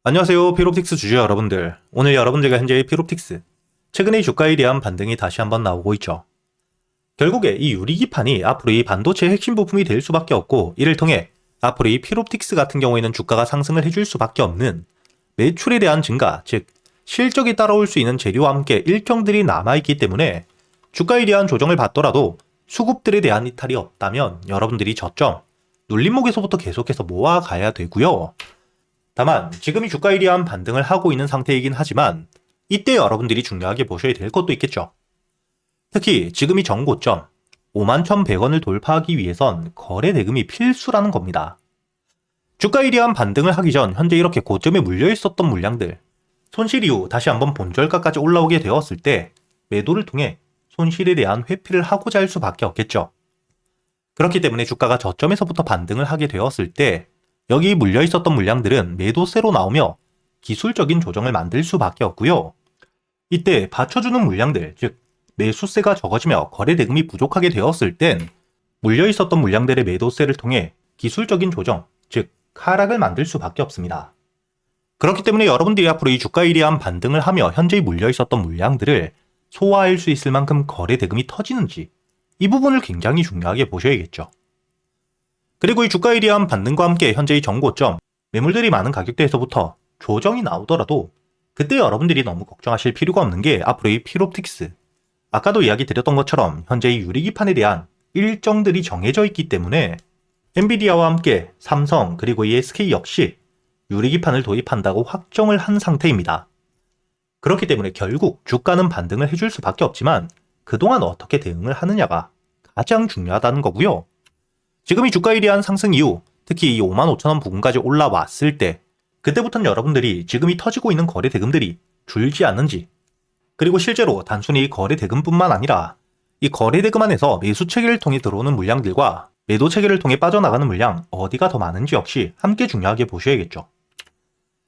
안녕하세요. 피롭틱스 주주 여러분들. 오늘 여러분들과 현재의 피롭틱스. 최근의 주가에 대한 반등이 다시 한번 나오고 있죠. 결국에 이 유리기판이 앞으로 이 반도체의 핵심 부품이 될 수밖에 없고, 이를 통해 앞으로 이 피롭틱스 같은 경우에는 주가가 상승을 해줄 수밖에 없는 매출에 대한 증가, 즉 실적이 따라올 수 있는 재료와 함께 일정들이 남아있기 때문에 주가에 대한 조정을 받더라도 수급들에 대한 이탈이 없다면 여러분들이 저점 눌림목에서부터 계속해서 모아가야 되고요. 다만 지금 이 주가에 대한 반등을 하고 있는 상태이긴 하지만 이때 여러분들이 중요하게 보셔야 될 것도 있겠죠. 특히 지금 이 전고점 51,100원을 돌파하기 위해선 거래 대금이 필수라는 겁니다. 주가에 대한 반등을 하기 전 현재 이렇게 고점에 물려 있었던 물량들, 손실 이후 다시 한번 본절가까지 올라오게 되었을 때 매도를 통해 손실에 대한 회피를 하고자 할 수밖에 없겠죠. 그렇기 때문에 주가가 저점에서부터 반등을 하게 되었을 때 여기 물려 있었던 물량들은 매도세로 나오며 기술적인 조정을 만들 수밖에 없고요. 이때 받쳐주는 물량들, 즉 매수세가 적어지며 거래 대금이 부족하게 되었을 땐 물려 있었던 물량들의 매도세를 통해 기술적인 조정, 즉 하락을 만들 수밖에 없습니다. 그렇기 때문에 여러분들이 앞으로 이 주가에 대한 반등을 하며 현재 물려 있었던 물량들을 소화할 수 있을 만큼 거래 대금이 터지는지 이 부분을 굉장히 중요하게 보셔야겠죠. 그리고 이 주가에 대한 반등과 함께 현재의 전고점, 매물들이 많은 가격대에서부터 조정이 나오더라도 그때 여러분들이 너무 걱정하실 필요가 없는 게 앞으로 이 피롭틱스, 아까도 이야기 드렸던 것처럼 현재의 유리기판에 대한 일정들이 정해져 있기 때문에 엔비디아와 함께 삼성 그리고 이 SK 역시 유리기판을 도입한다고 확정을 한 상태입니다. 그렇기 때문에 결국 주가는 반등을 해줄 수밖에 없지만 그동안 어떻게 대응을 하느냐가 가장 중요하다는 거고요. 지금 이 주가에 대한 상승 이후 특히 이 55,000원 부근까지 올라왔을 때 그때부터는 여러분들이 지금 이 터지고 있는 거래 대금들이 줄지 않는지, 그리고 실제로 단순히 거래 대금뿐만 아니라 이 거래 대금 안에서 매수 체계를 통해 들어오는 물량들과 매도 체계를 통해 빠져나가는 물량 어디가 더 많은지 역시 함께 중요하게 보셔야겠죠.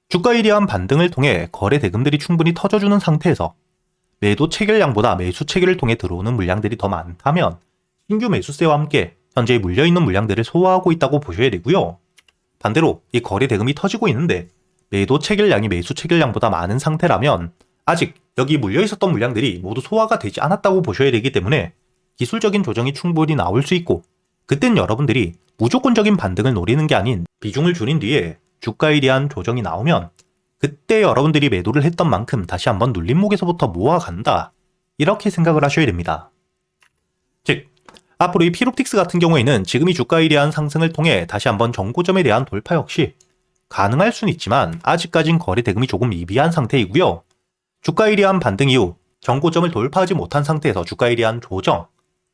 주가에 대한 반등을 통해 거래 대금들이 충분히 터져주는 상태에서 매도 체결량보다 매수 체계를 통해 들어오는 물량들이 더 많다면 신규 매수세와 함께 현재 물려있는 물량들을 소화하고 있다고 보셔야 되고요. 반대로 이 거래 대금이 터지고 있는데 매도 체결량이 매수 체결량보다 많은 상태라면 아직 여기 물려있었던 물량들이 모두 소화가 되지 않았다고 보셔야 되기 때문에 기술적인 조정이 충분히 나올 수 있고, 그땐 여러분들이 무조건적인 반등을 노리는 게 아닌 비중을 줄인 뒤에 주가에 대한 조정이 나오면 그때 여러분들이 매도를 했던 만큼 다시 한번 눌림목에서부터 모아간다, 이렇게 생각을 하셔야 됩니다. 즉 앞으로 이 피롭틱스 같은 경우에는 지금 이 주가에 대한 상승을 통해 다시 한번 전고점에 대한 돌파 역시 가능할 수는 있지만 아직까진 거래 대금이 조금 미비한 상태이고요. 주가에 대한 반등 이후 전고점을 돌파하지 못한 상태에서 주가에 대한 조정,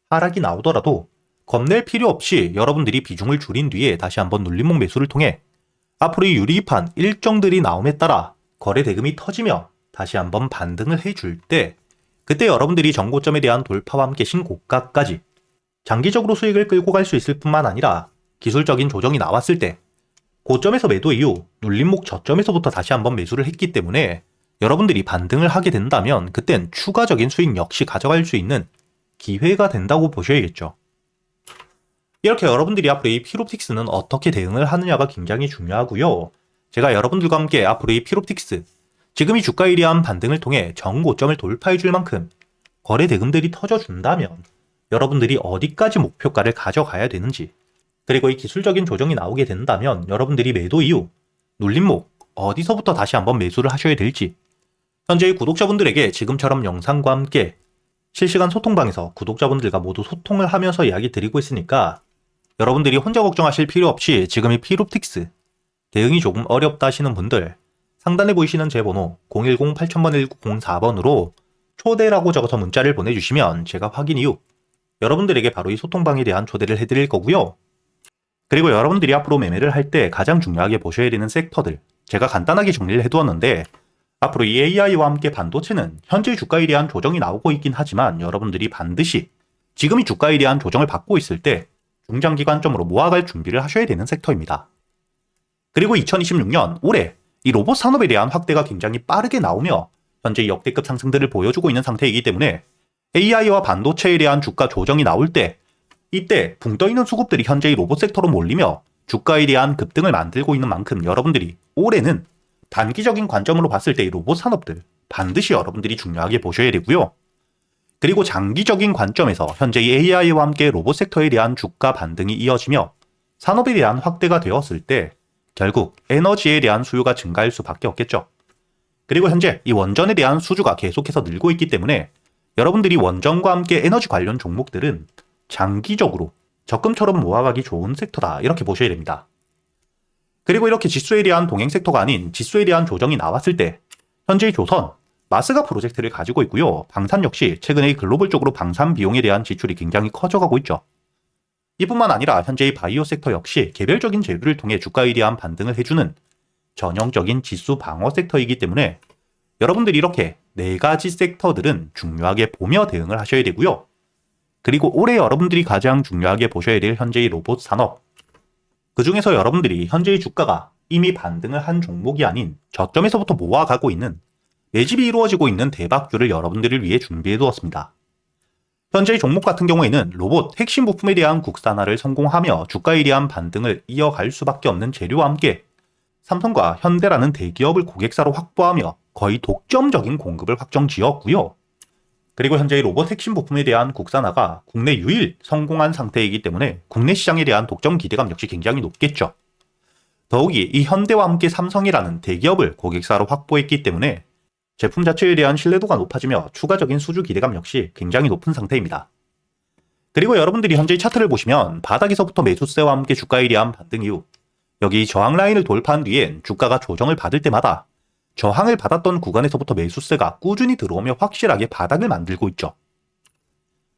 하락이 나오더라도 겁낼 필요 없이 여러분들이 비중을 줄인 뒤에 다시 한번 눌림목 매수를 통해 앞으로 이 유리판 일정들이 나옴에 따라 거래 대금이 터지며 다시 한번 반등을 해줄 때 그때 여러분들이 전고점에 대한 돌파와 함께 신고가까지 장기적으로 수익을 끌고 갈 수 있을 뿐만 아니라 기술적인 조정이 나왔을 때 고점에서 매도 이후 눌림목 저점에서부터 다시 한번 매수를 했기 때문에 여러분들이 반등을 하게 된다면 그땐 추가적인 수익 역시 가져갈 수 있는 기회가 된다고 보셔야겠죠. 이렇게 여러분들이 앞으로 이 피롭틱스는 어떻게 대응을 하느냐가 굉장히 중요하고요. 제가 여러분들과 함께 앞으로 이 피롭틱스, 지금 이 주가에 대한 반등을 통해 전고점을 돌파해 줄 만큼 거래 대금들이 터져준다면 여러분들이 어디까지 목표가를 가져가야 되는지, 그리고 이 기술적인 조정이 나오게 된다면 여러분들이 매도 이후 눌림목 어디서부터 다시 한번 매수를 하셔야 될지, 현재의 구독자분들에게 지금처럼 영상과 함께 실시간 소통방에서 구독자분들과 모두 소통을 하면서 이야기 드리고 있으니까 여러분들이 혼자 걱정하실 필요 없이 지금 이 피롭틱스 대응이 조금 어렵다 하시는 분들 상단에 보이시는 제 번호 010-8000-1904번으로 초대라고 적어서 문자를 보내주시면 제가 확인 이후 여러분들에게 바로 이 소통방에 대한 초대를 해드릴 거고요. 그리고 여러분들이 앞으로 매매를 할 때 가장 중요하게 보셔야 되는 섹터들 제가 간단하게 정리를 해두었는데, 앞으로 이 AI와 함께 반도체는 현재 주가에 대한 조정이 나오고 있긴 하지만 여러분들이 반드시 지금 이 주가에 대한 조정을 받고 있을 때 중장기 관점으로 모아갈 준비를 하셔야 되는 섹터입니다. 그리고 2026년 올해 이 로봇 산업에 대한 확대가 굉장히 빠르게 나오며 현재 역대급 상승들을 보여주고 있는 상태이기 때문에 AI와 반도체에 대한 주가 조정이 나올 때 이때 붕 떠있는 수급들이 현재의 로봇 섹터로 몰리며 주가에 대한 급등을 만들고 있는 만큼 여러분들이 올해는 단기적인 관점으로 봤을 때 이 로봇 산업들 반드시 여러분들이 중요하게 보셔야 되고요. 그리고 장기적인 관점에서 현재 이 AI와 함께 로봇 섹터에 대한 주가 반등이 이어지며 산업에 대한 확대가 되었을 때 결국 에너지에 대한 수요가 증가할 수밖에 없겠죠. 그리고 현재 이 원전에 대한 수주가 계속해서 늘고 있기 때문에 여러분들이 원전과 함께 에너지 관련 종목들은 장기적으로 적금처럼 모아가기 좋은 섹터다 이렇게 보셔야 됩니다. 그리고 이렇게 지수에 대한 동행 섹터가 아닌 지수에 대한 조정이 나왔을 때 현재 조선, 마스가 프로젝트를 가지고 있고요. 방산 역시 최근에 글로벌적으로 방산 비용에 대한 지출이 굉장히 커져가고 있죠. 이뿐만 아니라 현재 이 바이오 섹터 역시 개별적인 재료를 통해 주가에 대한 반등을 해주는 전형적인 지수 방어 섹터이기 때문에 여러분들이 이렇게 4가지 섹터들은 중요하게 보며 대응을 하셔야 되고요. 그리고 올해 여러분들이 가장 중요하게 보셔야 될 현재의 로봇 산업. 그 중에서 여러분들이 현재의 주가가 이미 반등을 한 종목이 아닌 저점에서부터 모아가고 있는 매집이 이루어지고 있는 대박주를 여러분들을 위해 준비해 두었습니다. 현재의 종목 같은 경우에는 로봇 핵심 부품에 대한 국산화를 성공하며 주가에 대한 반등을 이어갈 수밖에 없는 재료와 함께 삼성과 현대라는 대기업을 고객사로 확보하며 거의 독점적인 공급을 확정 지었고요. 그리고 현재의 로봇 핵심 부품에 대한 국산화가 국내 유일 성공한 상태이기 때문에 국내 시장에 대한 독점 기대감 역시 굉장히 높겠죠. 더욱이 이 현대와 함께 삼성이라는 대기업을 고객사로 확보했기 때문에 제품 자체에 대한 신뢰도가 높아지며 추가적인 수주 기대감 역시 굉장히 높은 상태입니다. 그리고 여러분들이 현재 차트를 보시면 바닥에서부터 매수세와 함께 주가에 대한 반등 이후 여기 저항 라인을 돌파한 뒤엔 주가가 조정을 받을 때마다 저항을 받았던 구간에서부터 매수세가 꾸준히 들어오며 확실하게 바닥을 만들고 있죠.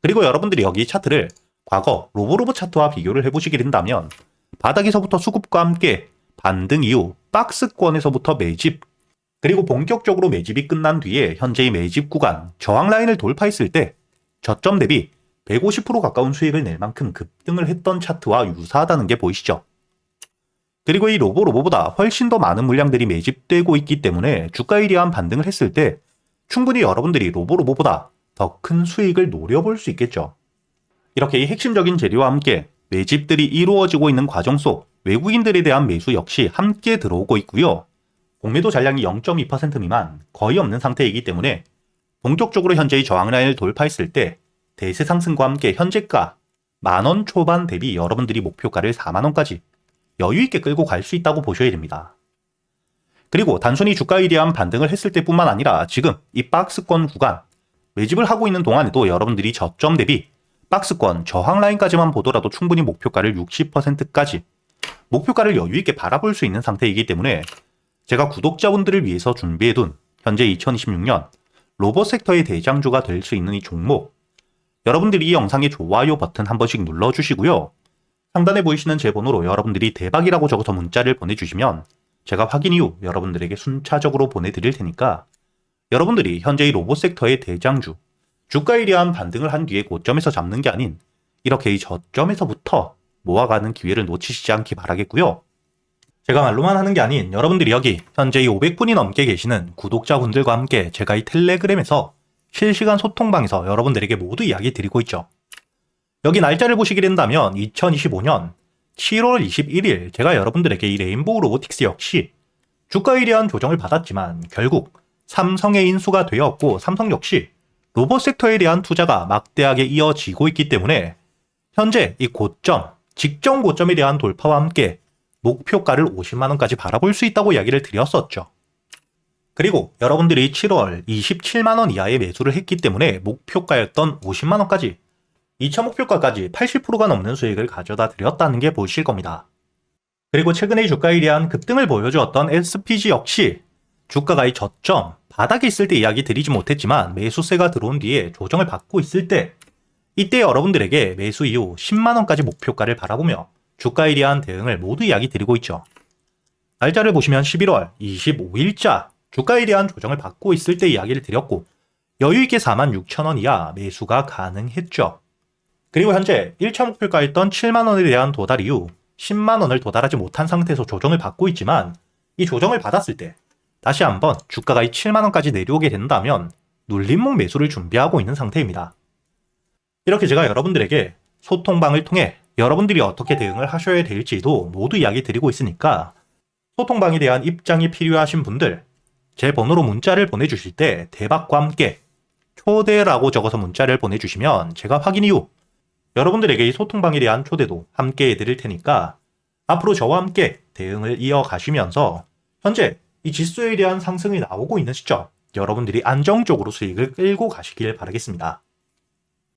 그리고 여러분들이 여기 차트를 과거 로보로보 차트와 비교를 해보시게 된다면 바닥에서부터 수급과 함께 반등 이후 박스권에서부터 매집, 그리고 본격적으로 매집이 끝난 뒤에 현재의 매집 구간 저항 라인을 돌파했을 때 저점 대비 150% 가까운 수익을 낼 만큼 급등을 했던 차트와 유사하다는 게 보이시죠? 그리고 이 로보보다 훨씬 더 많은 물량들이 매집되고 있기 때문에 주가에 대한 반등을 했을 때 충분히 여러분들이 로보보다 더 큰 수익을 노려볼 수 있겠죠. 이렇게 이 핵심적인 재료와 함께 매집들이 이루어지고 있는 과정 속 외국인들에 대한 매수 역시 함께 들어오고 있고요. 공매도 잔량이 0.2% 미만 거의 없는 상태이기 때문에 본격적으로 현재의 저항 라인을 돌파했을 때 대세 상승과 함께 현재가 만원 초반 대비 여러분들이 목표가를 4만원까지 여유있게 끌고 갈 수 있다고 보셔야 됩니다. 그리고 단순히 주가에 대한 반등을 했을 때뿐만 아니라 지금 이 박스권 구간 매집을 하고 있는 동안에도 여러분들이 저점 대비 박스권 저항 라인까지만 보더라도 충분히 목표가를 60%까지 목표가를 여유있게 바라볼 수 있는 상태이기 때문에 제가 구독자분들을 위해서 준비해둔 현재 2026년 로봇 섹터의 대장주가 될 수 있는 이 종목, 여러분들이 이 영상의 좋아요 버튼 한 번씩 눌러주시고요. 상단에 보이시는 제 번호로 여러분들이 대박이라고 적어서 문자를 보내주시면 제가 확인 이후 여러분들에게 순차적으로 보내드릴 테니까 여러분들이 현재의 로봇 섹터의 대장주, 주가에 대한 반등을 한 뒤에 고점에서 잡는 게 아닌 이렇게 이 저점에서부터 모아가는 기회를 놓치시지 않기 바라겠고요. 제가 말로만 하는 게 아닌 여러분들이 여기 현재 이 500분이 넘게 계시는 구독자분들과 함께 제가 이 텔레그램에서 실시간 소통방에서 여러분들에게 모두 이야기 드리고 있죠. 여기 날짜를 보시게 된다면 2025년 7월 21일 제가 여러분들에게 이 레인보우 로보틱스 역시 주가에 대한 조정을 받았지만 결국 삼성의 인수가 되었고 삼성 역시 로봇 섹터에 대한 투자가 막대하게 이어지고 있기 때문에 현재 이 고점, 직전 고점에 대한 돌파와 함께 목표가를 50만원까지 바라볼 수 있다고 이야기를 드렸었죠. 그리고 여러분들이 7월 27만원 이하의 매수를 했기 때문에 목표가였던 50만원까지 2차 목표가까지 80%가 넘는 수익을 가져다 드렸다는 게 보이실 겁니다. 그리고 최근의 주가에 대한 급등을 보여주었던 SPG 역시 주가가 이 저점, 바닥에 있을 때 이야기 드리지 못했지만 매수세가 들어온 뒤에 조정을 받고 있을 때 이때 여러분들에게 매수 이후 10만원까지 목표가를 바라보며 주가에 대한 대응을 모두 이야기 드리고 있죠. 날짜를 보시면 11월 25일자 주가에 대한 조정을 받고 있을 때 이야기를 드렸고 여유있게 46,000원 이하 매수가 가능했죠. 그리고 현재 1차 목표가였던 7만원에 대한 도달 이후 10만원을 도달하지 못한 상태에서 조정을 받고 있지만 이 조정을 받았을 때 다시 한번 주가가 이 7만원까지 내려오게 된다면 눌림목 매수를 준비하고 있는 상태입니다. 이렇게 제가 여러분들에게 소통방을 통해 여러분들이 어떻게 대응을 하셔야 될지도 모두 이야기 드리고 있으니까 소통방에 대한 입장이 필요하신 분들, 제 번호로 문자를 보내주실 때 대박과 함께 초대라고 적어서 문자를 보내주시면 제가 확인 이후 여러분들에게 이 소통방에 대한 초대도 함께 해드릴 테니까 앞으로 저와 함께 대응을 이어가시면서 현재 이 지수에 대한 상승이 나오고 있는 시점 여러분들이 안정적으로 수익을 끌고 가시길 바라겠습니다.